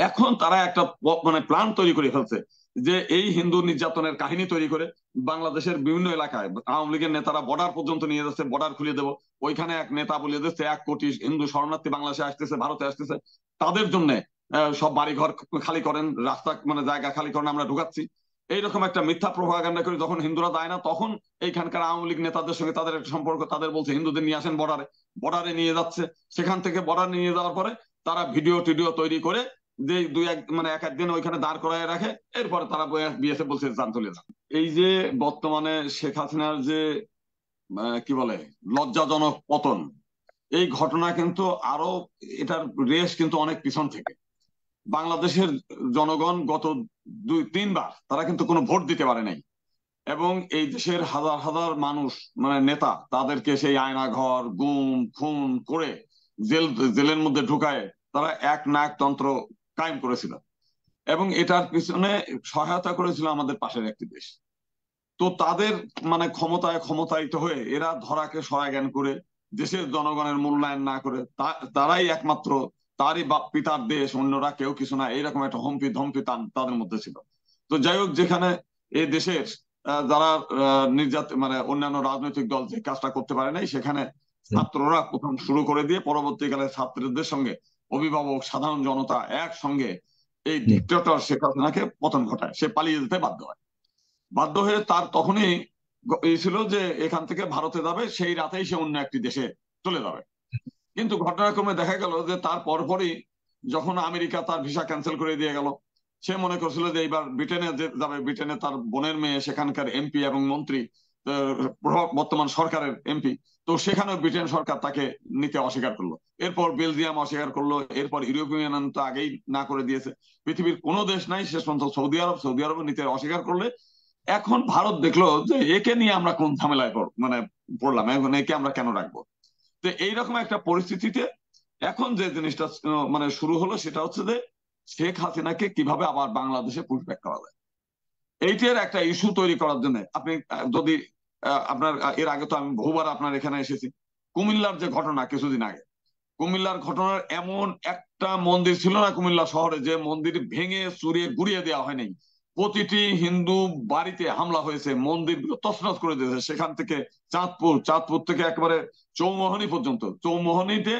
এখন তারা একটা মানে প্ল্যান তৈরি করে ফেলছে যে এই হিন্দু নির্যাতনের কাহিনী তৈরি করে বাংলাদেশের বিভিন্ন এলাকায় আওয়ামী লীগের নেতারা বর্ডার পর্যন্ত নিয়ে যাচ্ছে, বর্ডার খুলে দেবো। ওইখানে এক নেতা বলে দিচ্ছে 1 কোটি হিন্দু শরণার্থী বাংলাদেশে আসতেছে, ভারতে আসতেছে, তাদের জন্য সব বাড়িঘর খালি করেন, রাস্তা মানে জায়গা খালি করেন, আমরা ঢুকাচ্ছি। এইরকম একটা মিথ্যা প্রভাগান্ডা করে যখন হিন্দুরা দেয় না, তখন এইখানকার আওয়ামী লীগ নেতাদের সঙ্গে তাদের একটা সম্পর্ক, তাদের বলছে হিন্দুদের নিয়ে আসেন বর্ডারে, বর্ডারে নিয়ে যাচ্ছে। সেখান থেকে বর্ডার নিয়ে যাওয়ার পরে তারা ভিডিও টিডিও তৈরি করে যে দুই এক মানে এক একদিন ওইখানে দাঁড় করায় রাখে, এরপরে তারা বিএসএফ বলছে যান চলে যান। এই যে বর্তমানে শেখ হাসিনার যে কি বলে লজ্জাজনক পতন, এই ঘটনা কিন্তু আরো, এটার রেশ কিন্তু অনেক পিছন থেকে। বাংলাদেশের জনগণ গত 2-3 বার তারা কিন্তু কোনো ভোট দিতে পারে নাই, এবং এই দেশের হাজার হাজার মানুষ মানে নেতা তাদেরকে সেই আয়না ঘর গুম খুন করে জেলের মধ্যে ঢুকায় তারা এক নায়কতন্ত্র কায়েম করেছিল, এবং এটার পিছনে সহায়তা করেছিল আমাদের পাশের একটি দেশ। তো তাদের মানে ক্ষমতায় ক্ষমতায়িত হয়ে এরা ধরাকে সরা জ্ঞান করে দেশের জনগণের মূল্যায়ন না করে তারাই একমাত্র, তারই বাপ পিতার দেশ, অন্যরা কেউ কিছু না, এইরকম একটা হম্পি ধম্পি তাদের মধ্যে ছিল। তো যাই হোক, যেখানে এই দেশের যারা নির্যাতন মানে অন্যান্য রাজনৈতিক দল যে কাজটা করতে পারে নাই, সেখানে ছাত্ররা প্রথম শুরু করে দিয়ে পরবর্তীকালে ছাত্রদের সঙ্গে অভিভাবক সাধারণ জনতা একসঙ্গে এই ডিক্টেটর শেখ হাসিনাকে পতন ঘটায়, সে পালিয়ে যেতে বাধ্য হয়। বাধ্য হয়ে তার তখনই এই ছিল যে এখান থেকে ভারতে যাবে, সেই রাতেই সে অন্য একটি দেশে চলে যাবে। কিন্তু ঘটনাক্রমে দেখা গেল যে তার পরপরই যখন আমেরিকা তার ভিসা ক্যান্সেল করে দিয়ে গেল, সে মনে করছিল যে এইবার ব্রিটেনে যাবে, ব্রিটেনে তার বোনের মেয়ে সেখানকার এমপি এবং মন্ত্রী, বর্তমান সরকারের এমপি। তো সেখানেও ব্রিটেন সরকার তাকে নিতে অস্বীকার করলো, এরপর বেলজিয়াম অস্বীকার করলো, এরপর ইউরোপিয়ান ইউনিয়ন তো আগেই না করে দিয়েছে। পৃথিবীর কোনো দেশ নাই শেষ পর্যন্ত সৌদি আরব, সৌদি আরব নিতে অস্বীকার করলে এখন ভারত দেখলো যে একে নিয়ে আমরা কোন ঝামেলায় মানে পড়লাম, এখন একে আমরা কেন রাখবো। তো এইরকম একটা পরিস্থিতিতে এখন যে জিনিসটা মানে শুরু হলো সেটা হচ্ছে যে শেখ হাসিনাকে কিভাবে আবার বাংলাদেশে পুশব্যাক করা যায়, এইটার একটা ইস্যু তৈরি করার জন্য আপনি যদি আপনার এর আগে তো আমি বহুবার আপনার এখানে এসেছি, কুমিল্লার যে ঘটনা কিছুদিন আগে, কুমিল্লার ঘটনার এমন একটা মন্দির ছিল না কুমিল্লা শহরে যে মন্দির ভেঙে চুরিয়ে গুড়িয়ে দেওয়া হয়নি। প্রতিটি হিন্দু বাড়িতে হামলা হয়েছে, মন্দিরগুলো তছনছ করে দিয়েছে। সেখান থেকে চাঁদপুর, চাঁদপুর থেকে একেবারে চৌমোহনী পর্যন্ত, চৌমোহনীতে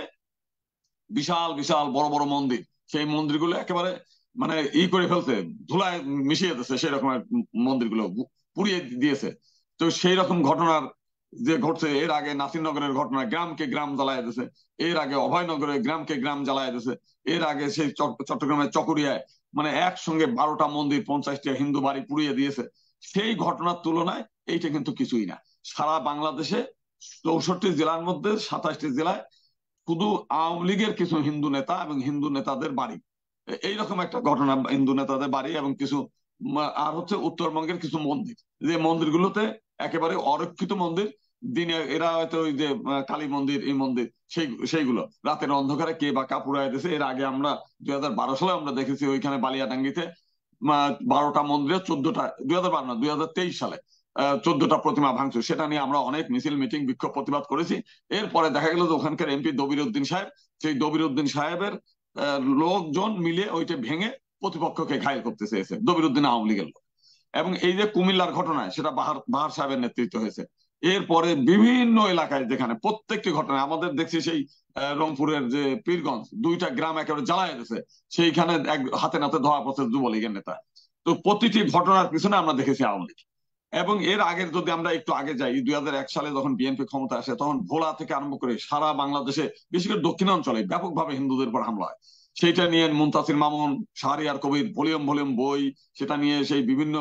বিশাল বিশাল বড় বড় মন্দির, সেই মন্দিরগুলো একেবারে মানে করে ফেলছে, ধুলায় মিশিয়ে দিচ্ছে, সেই রকমের মন্দিরগুলো পুড়িয়ে দিয়েছে। তো সেই রকম ঘটনার যে ঘটছে, এর আগে নাসিরনগরের ঘটনা, গ্রামকে গ্রাম জ্বালায় দিয়েছে, এর আগে অভয়নগরে গ্রামকে গ্রাম জ্বালায় দিয়েছে, এর আগে সেই চট্টগ্রামের চকরিয়ায় মানে একসঙ্গে 12টা মন্দির 50টা হিন্দু বাড়ি পুড়িয়ে দিয়েছে। সেই ঘটনার তুলনায় এইটা কিন্তু কিছুই না। সারা বাংলাদেশে 64 জেলার মধ্যে 27টি জেলায় শুধু আওয়ামী লীগের কিছু হিন্দু নেতা এবং হিন্দু নেতাদের বাড়ি, এইরকম একটা ঘটনা, হিন্দু নেতাদের বাড়ি এবং কিছু আর হচ্ছে উত্তরবঙ্গের কিছু মন্দির, যে মন্দিরগুলোতে একেবারে অরক্ষিত মন্দির, দিনে এরা হয়তো ওই যে কালী মন্দির এই মন্দির সেইগুলো রাতের অন্ধকারে কে বা কাপুরায় দিয়েছে। এর আগে আমরা 2012 সালে আমরা দেখেছি ওইখানে বালিয়াডাঙ্গিতে 12টা মন্দিরে 14টা, 2012 না 2023 সালে 14টা প্রতিমা ভাঙচুর, সেটা নিয়ে আমরা অনেক মিছিল মিটিং বিক্ষোভ প্রতিবাদ করেছি। এরপরে দেখা গেল যে ওখানকার এমপি দবির উদ্দিন সাহেব, সেই দবির উদ্দিন সাহেবের লোকজন মিলে ওইটা ভেঙে প্রতিপক্ষকে ঘায়ল করতে চেয়েছে, দবির উদ্দিন আওয়ামী লীগের লোক। এবং এই যে কুমিল্লার ঘটনায় সেটা বাহার সাহেবের নেতৃত্ব হয়েছে। এরপরে বিভিন্ন এলাকায় যেখানে প্রত্যেকটি ঘটনায় আমাদের দেখছি সেই রংপুরের যে পীরগঞ্জ 2টা গ্রাম একেবারে জ্বালায় গেছে, সেইখানে এক হাতে নাতে ধরা পড়ছে যুবলীগের নেতা। তো প্রতিটি ঘটনার পিছনে আমরা দেখেছি আওয়ামী লীগ। এবং এর আগের যদি আমরা একটু আগে যাই, 2001 সালে যখন বিএনপি ক্ষমতা আসে, তখন ভোলা থেকে আরম্ভ করে সারা বাংলাদেশে বিশেষ করে দক্ষিণাঞ্চলে ব্যাপকভাবে হিন্দুদের উপর হামলা হয়। সেইটা নিয়ে মুনতাসির মামুন, শাহরিয়ার কবির ভলিউম ভলিউম বই, সেটা নিয়ে সেই বিভিন্ন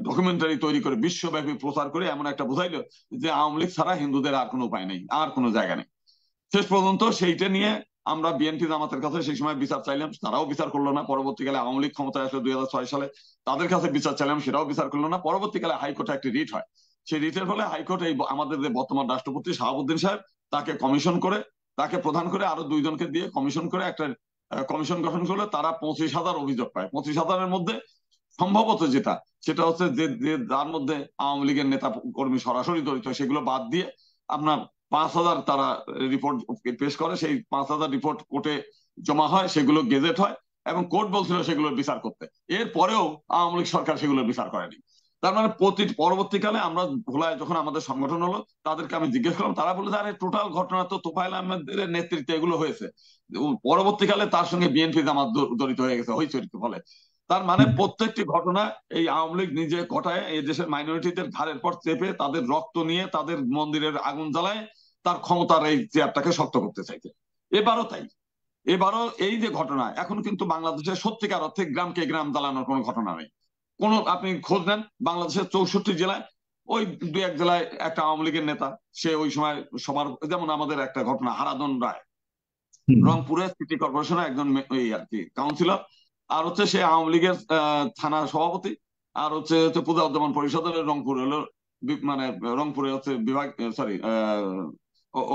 ডকুমেন্টারি তৈরি করে বিশ্বব্যাপী প্রচার করে এমন একটা বোঝাইলো যে আওয়ামী লীগ ছাড়া হিন্দুদের আর কোনো উপায় নেই, আর কোনো জায়গা নেই। শেষ পর্যন্ত সেইটা নিয়ে আমরা বিএনপি জামাতের কাছে সেই সময় বিচার চাইলাম, তারাও বিচার করলো না। পরবর্তীকালে আওয়ামী লীগ ক্ষমতায় আসলে 2006 সালে তাদের কাছে বিচার চাইলাম, সেটাও বিচার করলো না। পরবর্তীকালে হাইকোর্টে একটি রিট হয়, সেই রিটের ফলে হাইকোর্ট এই আমাদের যে বর্তমান রাষ্ট্রপতি শাহাবুদ্দিন সাহেব, তাকে কমিশন করে, তাকে প্রধান করে আরো 2জনকে দিয়ে কমিশন করে একটা কমিশন গঠন করলে তারা 25,000 অভিযোগ পায়। 25,000-এর মধ্যে সম্ভবত যেটা সেটা হচ্ছে যে যার মধ্যে আওয়ামী লীগের নেতা কর্মী সরাসরি জড়িত, সেগুলো বাদ দিয়ে আপনার 5,000 তারা রিপোর্ট পেশ করে। সেই 5,000 রিপোর্ট কোর্টে জমা হয়, সেগুলো গেজেট হয়। এবং কোর্ট বলছিল সেগুলোর বিচার করতে। এরপরেও আওয়ামী লীগ সরকার সেগুলোর বিচার করেনি। তার মানে পরবর্তীকালে আমরা ভোলায় যখন আমাদের সংগঠন হলো, তাদেরকে আমি জিজ্ঞেস করলাম, তারা বলে আরে টোটাল ঘটনা তো তোফায়েল আহমেদের নেতৃত্বে এগুলো হয়েছে। পরবর্তীকালে তার সঙ্গে বিএনপি জামাত জড়িত হয়ে গেছে হইচইর ফলে। তার মানে প্রত্যেকটি ঘটনা এই আওয়ামী লীগ নিজে ঘটায়, এই দেশের মাইনরিটিদের ঘাড়ের পর চেপে তাদের রক্ত নিয়ে তাদের মন্দিরের আগুন জ্বালায় তার ক্ষমতার এই চেয়ারটাকে শক্ত করতে চাইছে। এবারও তাই। এবারও এই যে ঘটনা, এখন কিন্তু বাংলাদেশের সত্যিকার অর্থে গ্রামকে গ্রাম জ্বালানোর কোনো ঘটনা নেই। আপনি খোঁজ নেন বাংলাদেশের 64 জেলায় ওই দু এক জেলায় একটা আওয়ামী লীগের নেতা, সে ওই সময় সবার, যেমন আমাদের একটা ঘটনা হারাধন রায়, রংপুরের সিটি কর্পোরেশনের একজন ওই আর কি কাউন্সিলর, আর হচ্ছে সে আওয়ামী লীগের থানা সভাপতি, আর হচ্ছে পূজা উদ্যাপন পরিষদের রংপুর হলো মানে রংপুরে হচ্ছে বিভাগ, সরি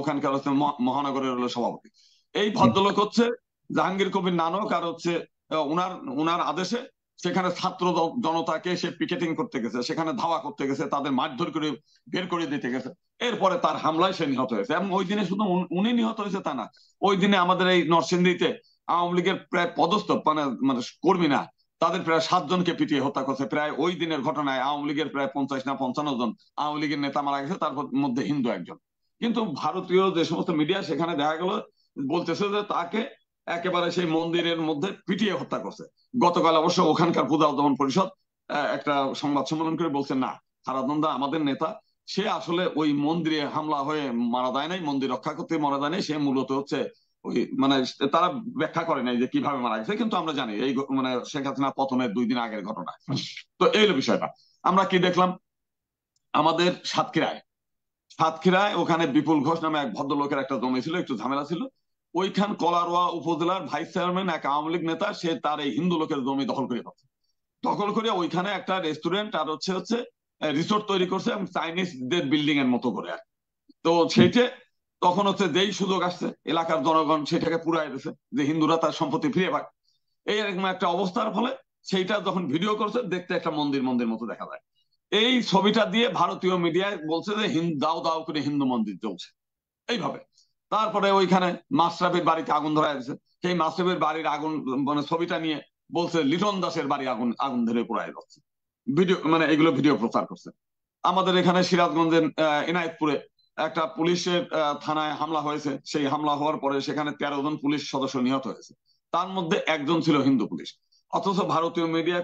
ওখানকার হচ্ছে মহানগরের হলো সভাপতি। এই ভদ্রলোক হচ্ছে জাহাঙ্গীর কবির নানক, আর হচ্ছে উনার উনার আদেশে সেখানে ছাত্র জনতাকে সে পিকেটিং করতে গেছে, সেখানে ধাওয়া করতে গেছে, তাদের মারধর করে বের করে দিতে গেছে। এরপরে তার হামলায় সে নিহত হয়েছে। এবং ওই দিনে শুধু উনি নিহত হয়েছে তা না, ওই দিনে আমাদের এই নরসিংদীতে আওয়ামী লীগের প্রায় পদস্থ মানে মানে কর্মী না, তাদের প্রায় 7 জনকে পিটিয়ে হত্যা করছে। প্রায় ওই দিনের ঘটনায় আওয়ামী লীগের প্রায় 50 না 55 জন আওয়ামী লীগের নেতা মারা গেছে, তার মধ্যে হিন্দু একজন। কিন্তু ভারতীয় যে সমস্ত মিডিয়া সেখানে দেখা গেল বলতেছে যে তাকে একেবারে সেই মন্দিরের মধ্যে পিটিয়ে হত্যা করছে। গতকাল অবশ্য ওখানকার পূজা উদ্যাপন পরিষদ একটা সংবাদ সম্মেলন করে বলছে না, হারাধন আমাদের নেতা, সে আসলে ওই মন্দিরে হামলা হয়ে মারা যায় নাই, মন্দির রক্ষা করতে মারা যায় নাই, সে মূলত হচ্ছে ওই মানে তারা ব্যাখ্যা করে নাই যে কিভাবে মারা গেছে, কিন্তু আমরা জানি এই মানে শেখ হাসিনা পতনের 2 দিন আগের ঘটনা। তো এই হলো বিষয়টা। আমরা কি দেখলাম আমাদের সাতক্ষীরায় ওখানে বিপুল ঘোষ নামে এক ভদ্রলোকের একটা জমি ছিল, একটু ঝামেলা ছিল। ওইখান কলারোয়া উপজেলার ভাইস চেয়ারম্যান এক আওয়ামী লীগ নেতা, সে তার এই হিন্দু লোকের জমি দখল করে ফেলছে। দখল করে ওইখানে একটা রেস্টুরেন্ট আর হচ্ছে হচ্ছে রিসোর্ট তৈরি করছে, এবং চাইনিজদের বিল্ডিং এর মতো করে। তো সেইটা তখন হচ্ছে যেই সুযোগ আসছে এলাকার জনগণ সেটাকে পুরাই দিয়েছে যে হিন্দুরা তার সম্পত্তি ফিরে পায়। এইরকম একটা অবস্থার ফলে সেইটা যখন ভিডিও করছে দেখতে একটা মন্দির মন্দির মতো দেখা যায়। এই ছবিটা দিয়ে ভারতীয় মিডিয়ায় বলছে যে দাও দাও করে হিন্দু মন্দির জ্বলছে এইভাবে। তারপরে ওইখানে মাশরাফির বাড়িতে আগুন ধরা যাচ্ছে, সেই মাশরাফির বাড়ির আগুন মানে ছবিটা নিয়ে বলছে লিটন দাসের বাড়ি আগুন আগুন ধরে পোড়ায় যাচ্ছে। ভিডিও মানে এগুলো ভিডিও প্রচার করছে। আমাদের এখানে সিরাজগঞ্জের এনায়েতপুরে একটা পুলিশের থানায় হামলা হয়েছে, সেই হামলা হওয়ার পরে সেখানে 13 জন পুলিশ সদস্য নিহত হয়েছে, তার মধ্যে একজন ছিল হিন্দু পুলিশ। অথচ ভারতীয় মিডিয়া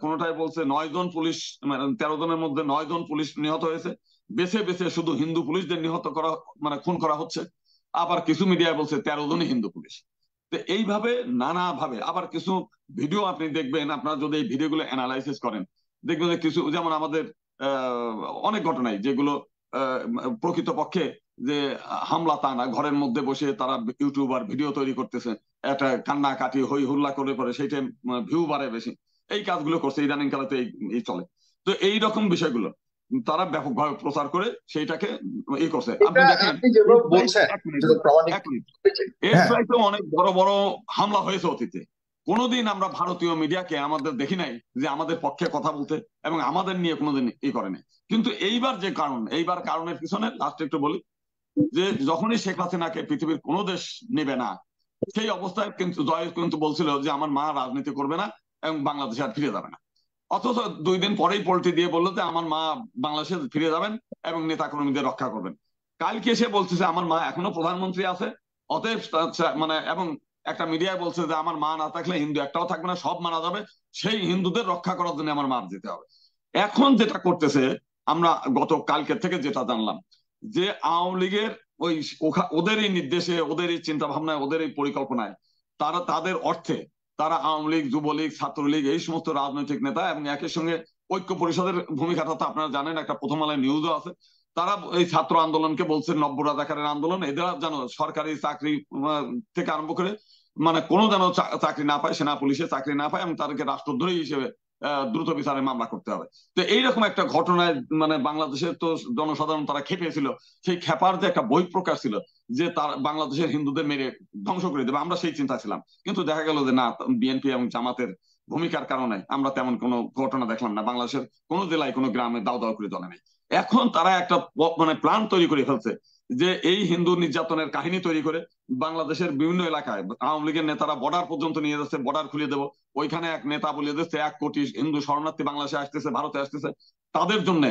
কোনোটাই বলছে 9 জন পুলিশ, মানে 13 জনের মধ্যে 9 জন পুলিশ নিহত হয়েছে, বেছে বেছে শুধু হিন্দু পুলিশদের নিহত করা মানে খুন করা হচ্ছে। আবার কিছু মিডিয়ায় বলছে 13 জনই হিন্দু পুলিশ। তো এইভাবে নানা ভাবে আবার কিছু ভিডিও আপনি দেখবেন, আপনারা যদি এই ভিডিওগুলো অ্যানালাইসিস করেন দেখবেন যে কিছু, যেমন আমাদের অনেক ঘটনাই যেগুলো প্রকৃতপক্ষে যে হামলা তা না, ঘরের মধ্যে বসে তারা ইউটিউবার ভিডিও তৈরি করতেছে, একটা কান্না কাটি হই হুল্লা করে পরে সেইটা ভিউ বাড়ে বেশি, এই কাজগুলো করছে ইদানিং কালে তো এই চলে। তো এই রকম বিষয়গুলো তারা ব্যাপকভাবে প্রচার করে সেইটাকে ই করছে। আপনি দেখেন এর প্রায় তো অনেক বড় বড় হামলা হয়েছে অতীতে, কোনোদিন আমরা ভারতীয় মিডিয়াকে আমাদের দেখি নাই যে আমাদের পক্ষে কথা বলতে এবং আমাদের নিয়ে কোনোদিন ই করেনি। কিন্তু এইবার যে এইবার কারণের পিছনে লাস্ট একটু বলি যে যখনই শেখ হাসিনাকে পৃথিবীর কোনো দেশ নেবে না, সেই অবস্থায় কিন্তু জয় কিন্তু বলছিল যে আমার মা রাজনীতি করবে না এবং বাংলাদেশে আর ফিরে যাবে না। অথচ 2 দিন পরেই পোল্টি দিয়ে বললো যে আমার মা বাংলাদেশে ফিরে যাবেন এবং নেতা কর্মীদের রক্ষা করবেন। কালকে এসে বলতেছে আমার মা এখনো প্রধানমন্ত্রী আছে, অতএব মানে এবং একটা মিডিয়ায় বলছে যে আমার মা না থাকলে হিন্দু একটাও থাকবে না, সব মারা যাবে, সেই হিন্দুদের রক্ষা করার জন্য আমার মা যেতে হবে। এখন যেটা করতেছে আমরা গত কালকে থেকে যেটা জানলাম যে আওয়ামী লীগের ওই ওদেরই নির্দেশে, ওদেরই চিন্তা ভাবনায়, ওদেরই পরিকল্পনায় তারা তাদের অর্থে তারা আওয়ামী লীগ, যুবলীগ, ছাত্রলীগ এই সমস্ত রাজনৈতিক নেতা এবং একই সঙ্গে ঐক্য পরিষদের ভূমিকাটা তো আপনারা জানেন, একটা প্রথম আলোয় নিউজও আছে, তারা এই ছাত্র আন্দোলনকে বলছে নব্য রাজাকারের আন্দোলন। এদের যেন সরকারি চাকরি থেকে আরম্ভ করে মানে কোনো যেন চাকরি না পায়, সেনা পুলিশে চাকরি না পায় এবং তাদেরকে রাষ্ট্রদ্রোহী হিসেবে দ্রুত বিচারে মামলা করতে হবে। তো এইরকম একটা ঘটনায় মানে বাংলাদেশের তো জনসাধারণ তারা খেপেছিল, সেই খেপার যে একটা বহিঃপ্রকাশ ছিল যে তার বাংলাদেশের হিন্দুদের মেরে ধ্বংস করে দেবে, আমরা সেই চিন্তা ছিলাম। কিন্তু দেখা গেল যে না, বিএনপি এবং জামাতের ভূমিকার কারণে আমরা তেমন কোনো ঘটনা দেখলাম না, বাংলাদেশের কোনো জেলায় কোনো গ্রামে দাও দাও করে জ্বলে নেই। এখন তারা একটা মানে প্ল্যান তৈরি করে ফেলছে যে এই হিন্দু নির্যাতনের কাহিনী তৈরি করে বাংলাদেশের বিভিন্ন এলাকায় আওয়ামী লীগের নেতারা বর্ডার পর্যন্ত নিয়ে যাচ্ছে, বর্ডার খুলে দেবো। ওইখানে এক নেতা বলে দিচ্ছে 1 কোটি হিন্দু শরণার্থী বাংলাদেশে আসতেছে, ভারতে আসতেছে, তাদের জন্য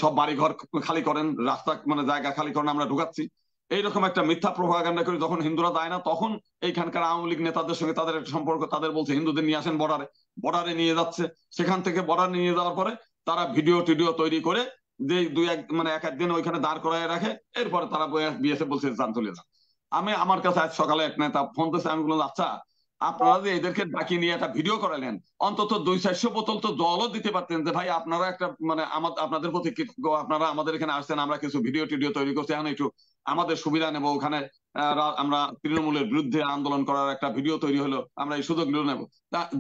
সব বাড়িঘর খালি করেন, রাস্তা জায়গা খালি করেন, আমরা ঢুকাচ্ছি। এইরকম একটা মিথ্যা প্রভাগান্ডা করে যখন হিন্দুরা দেয় না, তখন এইখানকার আওয়ামী লীগ নেতাদের সঙ্গে তাদের একটা সম্পর্ক, তাদের বলছে হিন্দুদের নিয়ে আসেন বর্ডারে, বর্ডারে নিয়ে যাচ্ছে। সেখান থেকে বর্ডার নিয়ে যাওয়ার পরে তারা ভিডিও টিডিও তৈরি করে যে এক একদিন ওইখানে দাঁড় করায় রাখে, এরপরে তারা বিএসএফ বলছে যান চলে যান। আমার কাছে আজ সকালে এক নেতা ফোন দিয়েছে, আমি বললাম আচ্ছা আপনারা যে এদেরকে ডাকিয়ে নিয়ে একটা ভিডিও করালেন, অন্তত 200-400 বোতল তো জলও দিতে পারতেন, যে ভাই আপনারা একটা আপনাদের প্রতি কৃতজ্ঞ, আপনারা আমাদের এখানে আসছেন, আমরা কিছু ভিডিও টিডিও তৈরি করছি, এখন একটু আমাদের সুবিধা নেবো, ওখানে আমরা তৃণমূলের বিরুদ্ধে আন্দোলন করার একটা ভিডিও তৈরি হলো, আমরা এই সুযোগগুলো নেবো।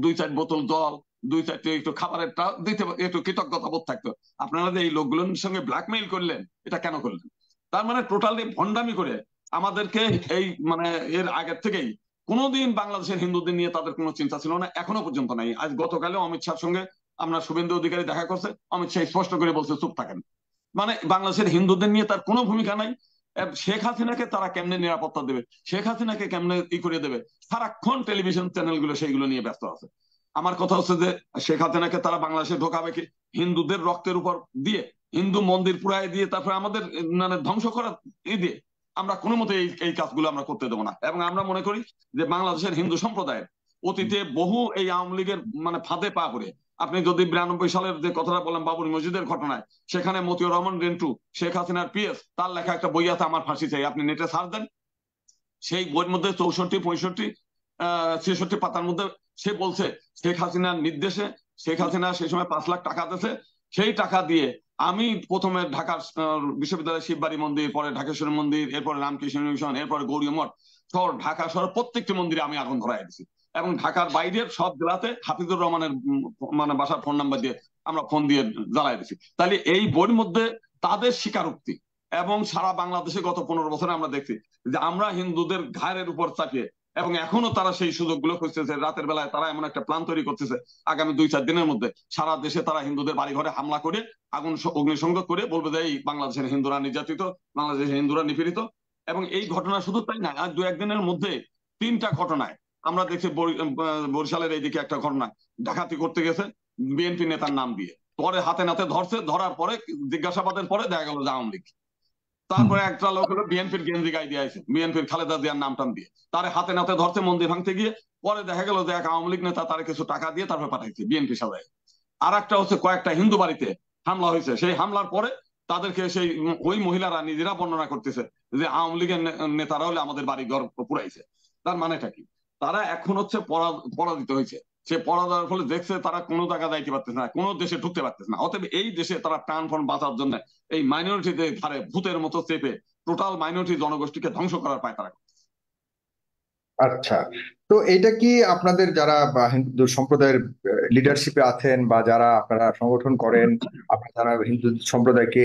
2-4 বোতল জল, 2-4টে একটু খাবারেরটা দিতে, একটু কৃতজ্ঞতা বোধ থাকতো। আপনারা যে এই লোকগুলোর সঙ্গে ব্ল্যাকমেইল করলেন, এটা কেন করলেন? তার মানে টোটালি ভণ্ডামি করে আমাদেরকে এই এর আগের থেকেই কোনোদিন বাংলাদেশের হিন্দুদের নিয়ে তাদের কোনো চিন্তা ছিল না, এখনো পর্যন্ত নাই। আজ গতকালে অমিত শাহর সঙ্গে আমরা শুভেন্দু অধিকারী দেখা করছে, অমিত শাহ স্পষ্ট করে বলছে চুপ থাকেন, বাংলাদেশের হিন্দুদের নিয়ে তার কোনো ভূমিকা নাই। শেখ হাসিনাকে তারা কেমনে নিরাপত্তা দেবে, শেখ হাসিনাকে কেমনে করে দেবে, সারাক্ষণ টেলিভিশন চ্যানেলগুলো সেইগুলো নিয়ে ব্যস্ত আছে। আমার কথা হচ্ছে যে শেখ হাসিনাকে তারা বাংলাদেশে ঢোকাবে কি হিন্দুদের রক্তের উপর দিয়ে, হিন্দু মন্দির পুরাই দিয়ে, তারপরে আমাদের ধ্বংস করার দিয়ে? আমরা কোনো মতে এই কাজগুলো আমরা করতে দেবো না। এবং আমরা মনে করি যে বাংলাদেশের হিন্দু সম্প্রদায়ের অতীতে বহু এই আওয়ামী লীগের ফাঁদে পা করে, আপনি যদি 92 সালের যে কথাটা বললাম বাবরি মসজিদের ঘটনায়, সেখানে মতিউর রহমান রেন্টু, শেখ হাসিনার পিএস, তার লেখা একটা বই আছে আমার ফাঁসি চাই, আপনি নেটে সার্চ দেন, সেই বইয়ের মধ্যে 64, 65, 66 পাতার মধ্যে সে বলছে শেখ হাসিনার নির্দেশে, শেখ হাসিনা সেই সময় 5 লাখ টাকা দিয়েছে, সেই টাকা দিয়ে আমি প্রথমে ঢাকার বিশ্ববিদ্যালয় শিববাড়ি মন্দির, পরে ঢাকেশ্বরী মন্দির, এরপরে রামকৃষ্ণ মিশন, এরপরে গৌরী মঠ শহর, ঢাকা শহর প্রত্যেকটি মন্দিরে আমি আগুন ধরাই দিয়েছি। এবং ঢাকার বাইরের সব জেলাতে হাফিজুর রহমানের বাসার ফোন নাম্বার দিয়ে আমরা ফোন দিয়ে জ্বালাই দিছি। তাহলে এই বইয়ের মধ্যে তাদের স্বীকারোক্তি, এবং সারা বাংলাদেশে গত 15 বছরে আমরা দেখছি যে আমরা হিন্দুদের ঘাড়ের উপর চাপিয়ে, এবং এখনো তারা সেই সুযোগগুলো খুঁজতেছে, রাতের বেলায় তারা এমন একটা প্ল্যান তৈরি করতেছে, আগামী 2-4 দিনের মধ্যে সারা দেশে তারা হিন্দুদের বাড়ি ঘরে হামলা করে আগুন অগ্নিসংযোগ করে বলবে যে এই বাংলাদেশের হিন্দুরা নির্যাতিত, বাংলাদেশের হিন্দুরা নিপীড়িত। এবং এই ঘটনা শুধু তাই না, আর 2-1 দিনের মধ্যে 3টা ঘটনায় আমরা দেখছি, বরিশালের এইদিকে একটা ঘটনা, ডাকাতি করতে গেছে বিএনপি নেতার নাম দিয়ে, পরে হাতে নাতে ধরছে, ধরার পরে জিজ্ঞাসাবাদের পরে দেখা গেল যে আওয়ামী লীগ। তারপরে একটা লোক হলো বিএনপির গেঞ্জি গাই দিয়ে আছে, বিএনপির খালেদা জিয়ার নাম টাম দিয়ে, তারে হাতে নাতে ধরছে মন্দির ভাঙতে গিয়ে, পরে দেখা গেল যে এক আওয়ামী লীগ নেতা তারে কিছু টাকা দিয়ে তারপরে পাঠাইছে বিএনপি সাজায়। আর একটা হচ্ছে কয়েকটা হিন্দু বাড়িতে হামলা হয়েছে, সেই হামলার পরে তাদেরকে সেই ওই মহিলারা নিজেরা বর্ণনা করতেছে যে আওয়ামী লীগের নেতারা হলে আমাদের বাড়ি ঘর পুরাইছে। তার মানেটা কি? তারা এখন হচ্ছে পরাজিত হয়েছে, সে পরাজয়ের ফলে দেখছে তারা কোনো জায়গা যাইতে পারতেছে না, কোনো দেশে ঢুকতে পারতেছে না। অতএব এই দেশে তারা প্রাণপণ বাঁচার জন্য এই মাইনরিটিদের ধারে ভূতের মতো চেপে টোটাল মাইনরিটি জনগোষ্ঠীকে ধ্বংস করার পায় তারা। আচ্ছা, তো এটা কি আপনাদের যারা বা হিন্দু সম্প্রদায়ের লিডারশিপে আছেন, বা যারা আপনারা সংগঠন করেন, আপনারা যারা হিন্দু সম্প্রদায়কে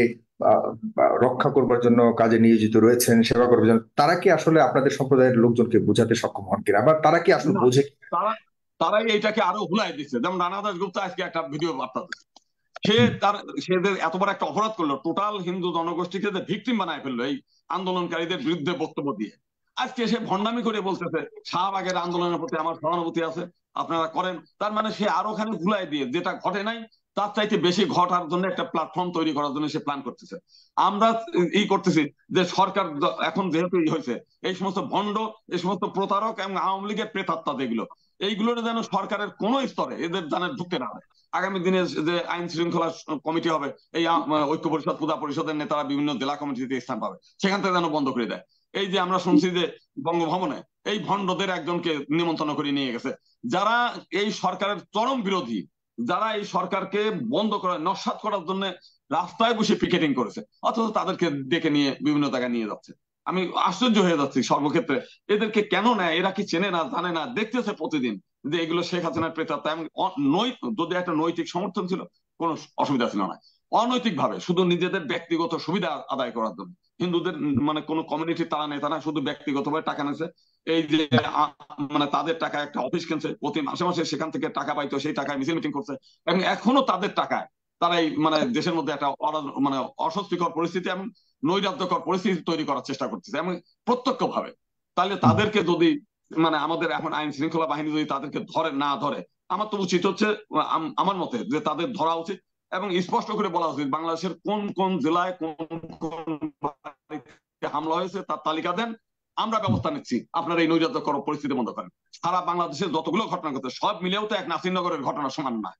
রক্ষা করবার জন্য কাজে নিয়োজিত রয়েছেন, সেবা করবার জন্য, তারা কি আসলে আপনাদের সম্প্রদায়ের লোকজনকে বোঝাতে সক্ষম হন কিনা, বা তারা কি আসলে না, বোঝে? তারা তারাই এইটাকে আরো ভুলাই দিচ্ছে। যেমন রানা দাশগুপ্তা আজকে একটা ভিডিও বার্তা দিচ্ছে, সে তার সেদের এত বড় একটা অপরাধ করলো, টোটাল হিন্দু জনগোষ্ঠীকে যে ভিকটিম বানায় ফেললো এই আন্দোলনকারীদের বিরুদ্ধে বক্তব্য দিয়ে। আজকে সে ভণ্ডামি করে বলতেছে শাহবাগের আন্দোলনের প্রতি আমার সহানুভূতি আছে, আপনারা করেন। তার মানে সে আরো খালি ভুলাই দিয়ে যেটা ঘটে নাই তার চাইতে বেশি ঘটার জন্য একটা প্ল্যাটফর্ম তৈরি করার জন্য সে প্ল্যান করতেছে। আমরা করতেছি যে সরকার এখন যেহেতু হয়েছে, এই সমস্ত ভণ্ড, এই সমস্ত প্রতারক এবং আওয়ামী লীগের প্রেতাত্মা যেগুলো, এইগুলোর যেন সরকারের কোন স্তরে এদের জানে ঢুকতে না হয়। আগামী দিনে যে আইন শৃঙ্খলা কমিটি হবে, এই ঐক্য পরিষদ, পূজা পরিষদের নেতারা বিভিন্ন জেলা কমিটিতে স্থান পাবে, সেখান থেকে যেন বন্ধ করে দেয়। এই যে আমরা শুনছি যে বঙ্গভবনে এই ভণ্ডদের একজনকে নিমন্ত্রণ করে নিয়ে গেছে, যারা এই সরকারের চরম বিরোধী, যারা এই সরকারকে বন্ধ করার নস্যাৎ করার জন্য রাস্তায় বসে পিকেটিং করেছে, অথচ তাদেরকে ডেকে নিয়ে বিভিন্ন জায়গায় নিয়ে যাচ্ছে। আমি আশ্চর্য হয়ে যাচ্ছি সর্বক্ষেত্রে, এদেরকে কেন নেয়? এরা কি চেনে না, জানে না? দেখতেছে প্রতিদিন যে এগুলো শেখ হাসিনার প্রেতাত্মা। এবং যদি একটা নৈতিক সমর্থন ছিল কোনো অসুবিধা ছিল না, অনৈতিক ভাবে শুধু নিজেদের ব্যক্তিগত সুবিধা আদায় করার জন্য হিন্দুদের কোনো কমিউনিটি তারা নেই, তারা শুধু ব্যক্তিগতভাবে টাকা নিয়েছে। এই যে তাদের টাকা একটা অফিস কিনছে, প্রতি মাসে মাসে সেখান থেকে টাকা পাইতো, সেই টাকায় মিছিল মিটিং করছে, এবং এখনো তাদের টাকায় তারাই দেশের মধ্যে একটা অস্বস্তিকর পরিস্থিতি এবং নৈরাজ্যকর পরিস্থিতি তৈরি করার চেষ্টা করতেছে, এবং প্রত্যক্ষ ভাবে তাহলে তাদেরকে যদি মানে আমাদের এখন আইন শৃঙ্খলা বাহিনী যদি তাদেরকে না ধরে, আমার তো উচিত হচ্ছে, আমার মতে যে তাদের ধরা উচিত এবং স্পষ্ট করে বলা উচিত বাংলাদেশের কোন কোন জেলায় কোন কোন বাড়িতে হামলা হয়েছে তার তালিকা দেন, আমরা ব্যবস্থা নিচ্ছি, আপনারা এই নৈরাজ্যকর পরিস্থিতি বন্ধ করেন। সারা বাংলাদেশের যতগুলো ঘটনা ঘটে সব মিলেও তো এক নাসিরনগরের ঘটনা সমান না।